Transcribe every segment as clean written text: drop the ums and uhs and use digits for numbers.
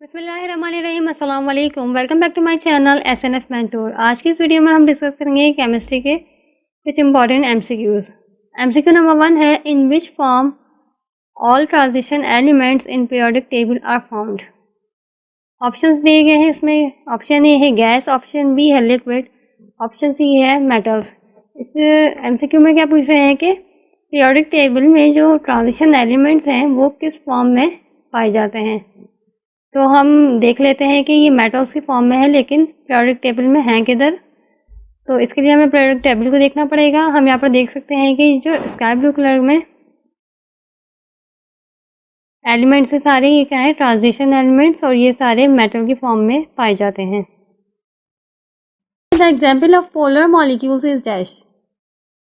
बिस्मिल्लाहिर्रहमानिर्रहीम, अस्सलाम वालेकुम। Welcome back to my channel SNF mentor. आज की इस वीडियो में हम डिस्कस करेंगे केमिस्ट्री के कुछ इंपॉर्टेंट एमसीक्यूज। एमसीक्यू नंबर 1 है, in which form all transition elements in periodic table are found. Options दिए गए हैं इसमें। ऑप्शन ए है गैस, ऑप्शन बी है लिक्विड, ऑप्शन सी है मेटल्स। इस एमसीक्यू में क्या पूछ रहे हैं कि पीरियोडिक टेबल में जो ट्रांजिशन एलिमेंट्स हैं वो किस फॉर्म में पाए जाते हैं। तो हम देख लेते हैं कि ये मेटल्स की फॉर्म में है, लेकिन पीरियोडिक टेबल में है किधर। तो इसके लिए हमें पीरियोडिक टेबल को देखना पड़ेगा। हम यहाँ पर देख सकते हैं कि जो स्काई ब्लू कलर में एलिमेंट्स है सारे, ये क्या है, ट्रांजिशन एलिमेंट्स, और ये सारे मेटल की फॉर्म में पाए जाते हैं। The example of polar molecules is dash,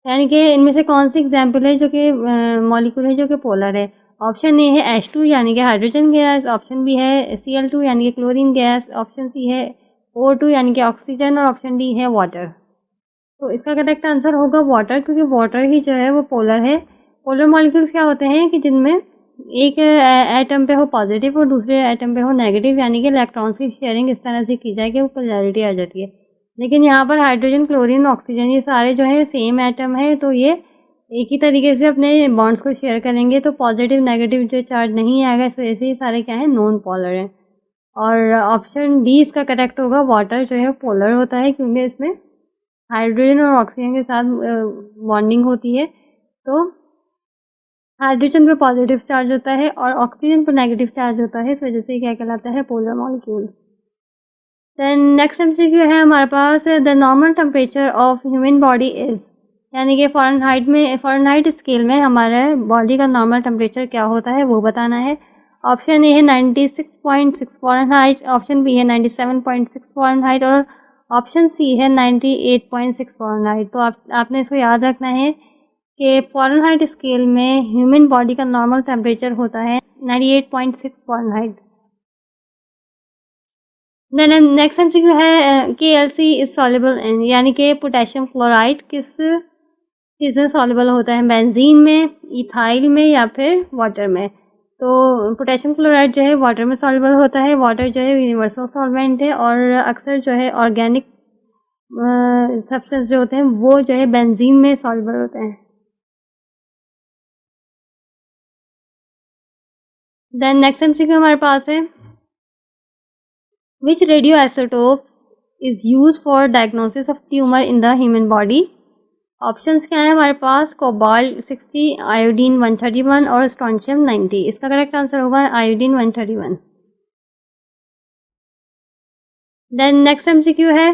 यानी कि इनमें से कौन सी एग्जाम्पल है जो कि मॉलिक्यूल है जो कि पोलर है। ऑप्शन ए है H2 यानी कि हाइड्रोजन गैस, ऑप्शन बी है Cl2 यानी कि क्लोरीन गैस, ऑप्शन सी है O2 यानी कि ऑक्सीजन, और ऑप्शन डी है वाटर। तो इसका करेक्ट आंसर होगा वाटर, क्योंकि वाटर ही जो है वो पोलर है। पोलर मॉलिक्यूल्स क्या होते हैं कि जिनमें एक एटम पे हो पॉजिटिव और दूसरे एटम पे हो नेगेटिव, यानी कि इलेक्ट्रॉन्स की शेयरिंग इस तरह से की जाए कि वो पोलैरिटी आ जाती है। लेकिन यहाँ पर हाइड्रोजन, क्लोरीन, ऑक्सीजन ये सारे जो है सेम एटम है, तो ये एक ही तरीके से अपने बॉन्ड्स को शेयर करेंगे, तो पॉजिटिव नेगेटिव जो चार्ज नहीं आएगा, इस वजह से ये सारे क्या है, नॉन पोलर हैं। और ऑप्शन डी इसका करेक्ट होगा, वाटर जो है पोलर होता है, क्योंकि इसमें हाइड्रोजन और ऑक्सीजन के साथ बॉन्डिंग होती है। तो हाइड्रोजन पे पॉजिटिव चार्ज होता है और ऑक्सीजन पर नेगेटिव चार्ज होता है, इस वजह से क्या कहलाता है, polar molecule. Then next MCQ है हमारे पास, the normal temperature of human body is, यानी कि फ़ारेनहाइट स्केल में हमारे बॉडी का नॉर्मल टेम्परेचर क्या होता है वो बताना है। ऑप्शन ए है 96.6 फ़ारेनहाइट, ऑप्शन बी है 97.6 फ़ारेनहाइट, और ऑप्शन सी है 98.6 फ़ारेनहाइट। तो आपने इसको याद रखना है कि फ़ारेनहाइट स्केल में ह्यूमन बॉडी का नॉर्मल टेम्परेचर होता है 98.6 फ़ारेनहाइट। देन नेक्स्ट एमसीक्यू है, KLC इज सॉल्युबल इन, यानी कि पोटेशियम क्लोराइड किस चीज़ में सॉल्युबल होता है, बेंजीन में, इथाइल में, या फिर वाटर में। तो पोटेशियम क्लोराइड जो है वाटर में सॉल्युबल होता है। वाटर जो है यूनिवर्सल सॉल्वेंट है, और अक्सर जो है ऑर्गेनिक सब्सटेंस जो होते हैं वो जो है बेंजीन में सॉल्युबल होते हैं। देन नेक्स्ट एमसीक्यू हमारे पास है, which radio isotope is use for diagnosis of tumour in the human body. Options क्या है हमारे पास, कोबाल्ट 60, आयोडीन 131, और स्ट्रोंशियम 90। इसका करेक्ट आंसर होगा आयोडीन 131। देन नेक्स्ट एमसीक्यू है,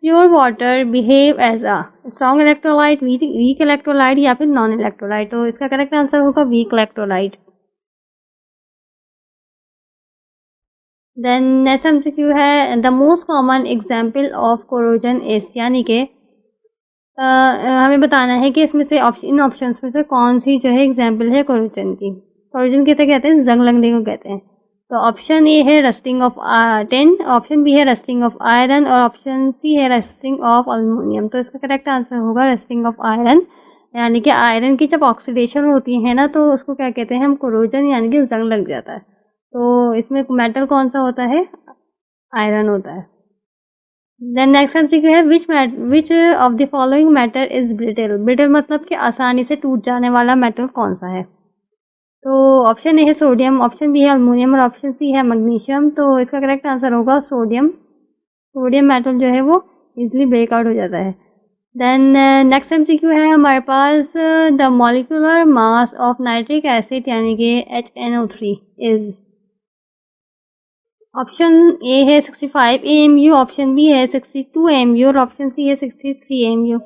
pure water behave as a strong electrolyte, weak electrolyte, या फिर non electrolyte. तो इसका करेक्ट आंसर होगा weak electrolyte. Then next MCQ है, the most common example of corrosion is, यानी कि हमें बताना है कि इसमें से इन ऑप्शंस में से कौन सी जो है एग्जाम्पल है कोरोजन की। कोरोजन किसे कहते हैं, जंग लगने को कहते हैं। तो ऑप्शन ए है rusting of tin, option B है रस्टिंग ऑफ आयरन, और ऑप्शन सी है रस्टिंग ऑफ अल्युमिनियम। तो इसका करेक्ट आंसर होगा रस्टिंग ऑफ आयरन, यानी कि आयरन की जब ऑक्सीडेशन होती है ना, तो उसको क्या कहते हैं हम, कोरोजन, यानी कि जंग लग जाता है। तो इसमें मेटल कौन सा होता है, आयरन होता है। देन नेक्स्ट एमसीक्यू है, which of the following matter is brittle. Brittle मतलब कि आसानी से टूट जाने वाला मेटल कौन सा है। तो ऑप्शन ए है सोडियम, ऑप्शन बी है अल्युमिनियम, और ऑप्शन सी है मैग्नीशियम। तो इसका करेक्ट आंसर होगा सोडियम। सोडियम मेटल जो है वो इजीली ब्रेक आउट हो जाता है। देन नेक्स्ट एमसीक्यू है हमारे पास, the molecular mass of nitric acid, यानी कि HNO3 इज। ऑप्शन ए है 65 AMU, ऑप्शन बी है 62 AMU, और ऑप्शन सी है 63 AMU।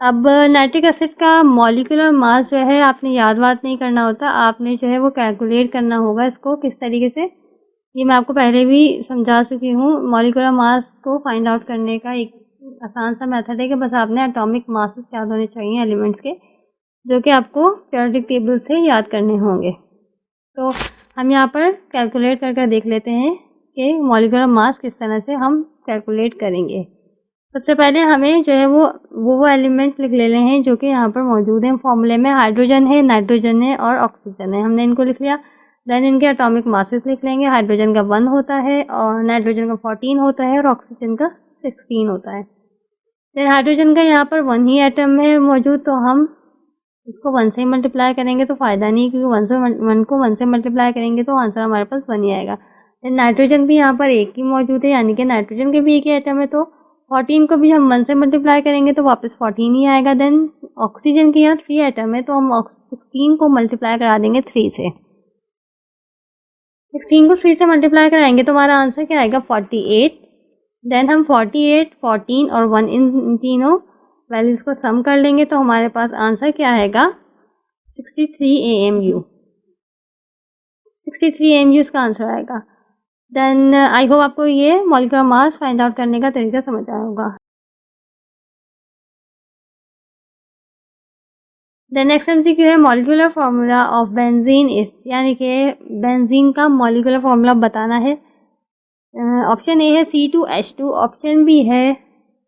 अब नाइट्रिक एसिड का मॉलिक्यूलर मास जो है आपने याद बात नहीं करना होता, आपने जो है वो कैलकुलेट करना होगा इसको किस तरीके से। ये मैं आपको पहले भी समझा चुकी हूँ। मॉलिक्यूलर मास को फाइंड आउट करने का एक आसान सा मेथड है कि बस आपने एटॉमिक मासेस याद होने चाहिए एलिमेंट्स के, जो कि आपको पीरियोडिक टेबल से याद करने होंगे। तो हम यहाँ पर कैलकुलेट करके देख लेते हैं कि मॉलिक्यूलर मास किस तरह से हम कैलकुलेट करेंगे। सबसे पहले हमें जो है वो एलिमेंट्स लिख ले रहे हैं जो कि यहाँ पर मौजूद हैं फॉर्मूले में। हाइड्रोजन है, नाइट्रोजन है, और ऑक्सीजन है। हमने इनको लिख लिया। देन इनके एटॉमिक मासेस लिख लेंगे। हाइड्रोजन का 1 होता है और नाइट्रोजन का 14 होता है और ऑक्सीजन का 16 होता है। देन हाइड्रोजन का यहाँ पर 1 ही एटम है मौजूद, तो हम इसको 1 से मल्टीप्लाई करेंगे तो फ़ायदा नहीं, क्योंकि 1 को 1 से मल्टीप्लाई करेंगे तो आंसर हमारे पास 1 ही आएगा। देन नाइट्रोजन भी यहाँ पर एक ही मौजूद है, यानी कि नाइट्रोजन के भी एक ही एटम है, तो 14 को भी हम 1 से मल्टीप्लाई करेंगे तो वापस 14 ही आएगा। देन ऑक्सीजन के यहाँ 3 एटम है, तो हम 16 को मल्टीप्लाई करा देंगे 3 से। 16 को 3 से मल्टीप्लाई कराएंगे तो हमारा आंसर क्या आएगा 48। देन हम 48, 14 और 1 इन तीनों वैल्यूज़ को सम कर लेंगे तो हमारे पास आंसर क्या आएगा 63 AMU। 63 AMU इसका आंसर आएगा। देन आई होप आपको ये मॉलिक्यूलर मास फाइंड आउट करने का तरीका समझ आया होगा। देन नेक्स्ट MCQ है molecular formula of benzene is, यानी कि बेंजीन का मॉलिक्यूलर फार्मूला बताना है। ऑप्शन ए है C2H2, ऑप्शन बी है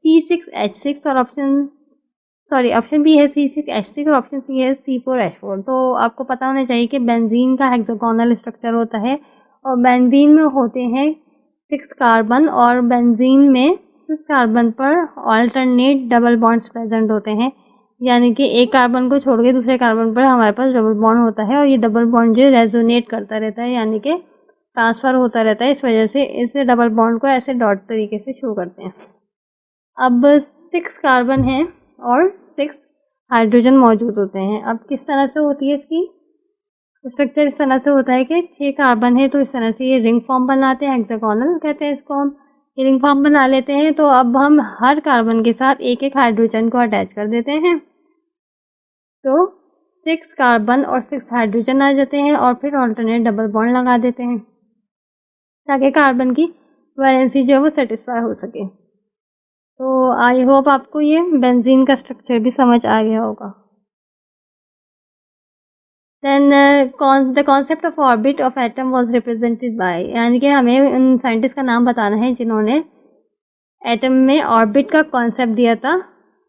C6H6 और ऑप्शन बी है C6H6 और ऑप्शन सी है C4H4। तो आपको पता होना चाहिए कि बेंजीन का हेक्सागोनल स्ट्रक्चर होता है और बेंजीन में होते हैं 6 कार्बन और बेंजीन में 6 कार्बन पर ऑल्टरनेट डबल बॉन्ड्स प्रेजेंट होते हैं, यानी कि एक कार्बन को छोड़ के दूसरे कार्बन पर हमारे पास डबल बॉन्ड होता है और ये डबल बॉन्ड जो रेजोनेट करता रहता है, यानी कि ट्रांसफ़र होता रहता है। इस वजह से इस डबल बॉन्ड को ऐसे डॉट तरीके से शो करते हैं। अब 6 कार्बन हैं और 6 हाइड्रोजन मौजूद होते हैं। अब किस तरह से होती है इसकी स्ट्रक्चर, इस तरह से होता है कि 6 कार्बन है तो इस तरह से ये रिंग फॉर्म बनाते हैं, हेक्सागोनल कहते हैं इसको हम। ये रिंग फॉर्म बना लेते हैं तो अब हम हर कार्बन के साथ एक एक हाइड्रोजन को अटैच कर देते हैं, तो 6 कार्बन और 6 हाइड्रोजन आ जाते हैं और फिर ऑल्टरनेट डबल बॉन्ड लगा देते हैं ताकि कार्बन की वैलेंसी जो है वो सेटिस्फाई हो सके। तो आई होप आपको ये बेंजीन का स्ट्रक्चर भी समझ आ गया होगा। Then the concept of orbit of atom was represented by, यानी कि हमें उन साइंटिस्ट का नाम बताना है जिन्होंने एटम में ऑर्बिट का कॉन्सेप्ट दिया था।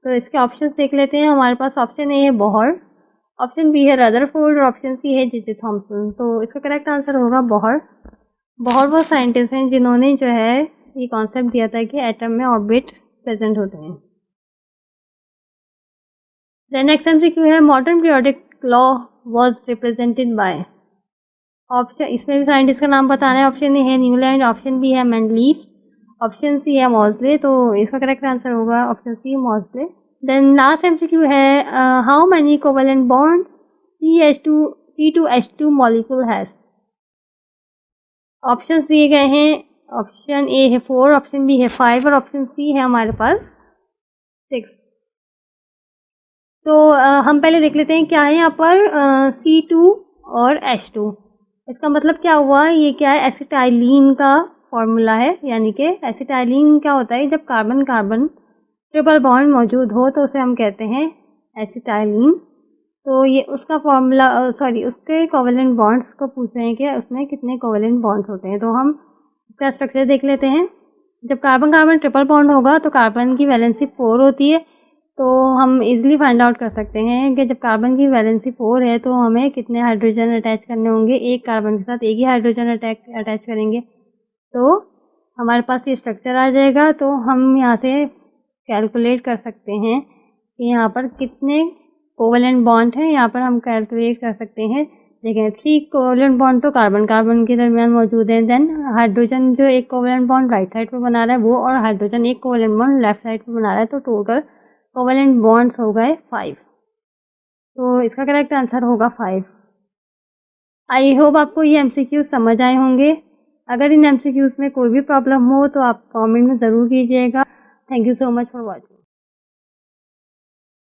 तो इसके ऑप्शंस देख लेते हैं। हमारे पास ऑप्शन ए है बोहर, ऑप्शन बी है रदरफोर्ड और ऑप्शन सी है J.J. थॉमसन। तो इसका करेक्ट आंसर होगा बोहर। बोहर वो साइंटिस्ट हैं जिन्होंने जो है ये कॉन्सेप्ट दिया था कि एटम में ऑर्बिट प्रेजेंट होते हैं। देन नेक्स्ट MCQ है modern periodic law was represented bye, option इसमें भी साइंटिस्ट का नाम बताना है। ऑप्शन ए है न्यूलैंड, ऑप्शन बी है मेंडलीव, ऑप्शन सी है मॉजले। तो इसका करेक्ट आंसर होगा option C Moseley. Then last MCQ है how many covalent bond C2H2 molecule has. Option दिए गए हैं, ऑप्शन ए है 4, ऑप्शन बी है 5 और ऑप्शन सी है हमारे पास 6। तो हम पहले देख लेते हैं क्या है यहाँ पर C2 और H2। इसका मतलब क्या हुआ, ये क्या है एसिटाइलिन का फॉर्मूला है, यानी कि एसिटाइलिन क्या होता है जब कार्बन कार्बन ट्रिपल बॉन्ड मौजूद हो तो उसे हम कहते हैं एसिटाइलिन। तो ये उसका फॉर्मूला उसके कोवेलेंट बॉन्ड्स को पूछ रहे हैं कि उसमें कितने कोवेलेंट बॉन्ड्स होते हैं। तो हम इसका स्ट्रक्चर देख लेते हैं। जब कार्बन कार्बन ट्रिपल बॉन्ड होगा तो कार्बन की वैलेंसी 4 होती है, तो हम इजीली फाइंड आउट कर सकते हैं कि जब कार्बन की वैलेंसी 4 है तो हमें कितने हाइड्रोजन अटैच करने होंगे। एक कार्बन के साथ एक ही हाइड्रोजन अटैच करेंगे तो हमारे पास ये स्ट्रक्चर आ जाएगा। तो हम यहाँ से कैलकुलेट कर सकते हैं कि यहाँ पर कितने कोवेलेंट बॉन्ड हैं। यहाँ पर हम कैलकुलेट कर सकते हैं। देखें 3 कोवेलेंट बॉन्ड तो कार्बन कार्बन के दरमियान मौजूद हैं। देन हाइड्रोजन जो एक कोवेलेंट बॉन्ड राइट साइड पर बना रहा है वो, और हाइड्रोजन एक कोवेलेंट बॉन्ड लेफ्ट साइड पर बना रहा है, तो टोटल कोवेलेंट बॉन्ड्स हो गए 5। तो इसका करेक्ट आंसर होगा 5। आई होप आपको ये MCQ समझ आए होंगे। अगर इन MCQs में कोई भी प्रॉब्लम हो तो आप कमेंट में ज़रूर कीजिएगा। Thank you so much for watching.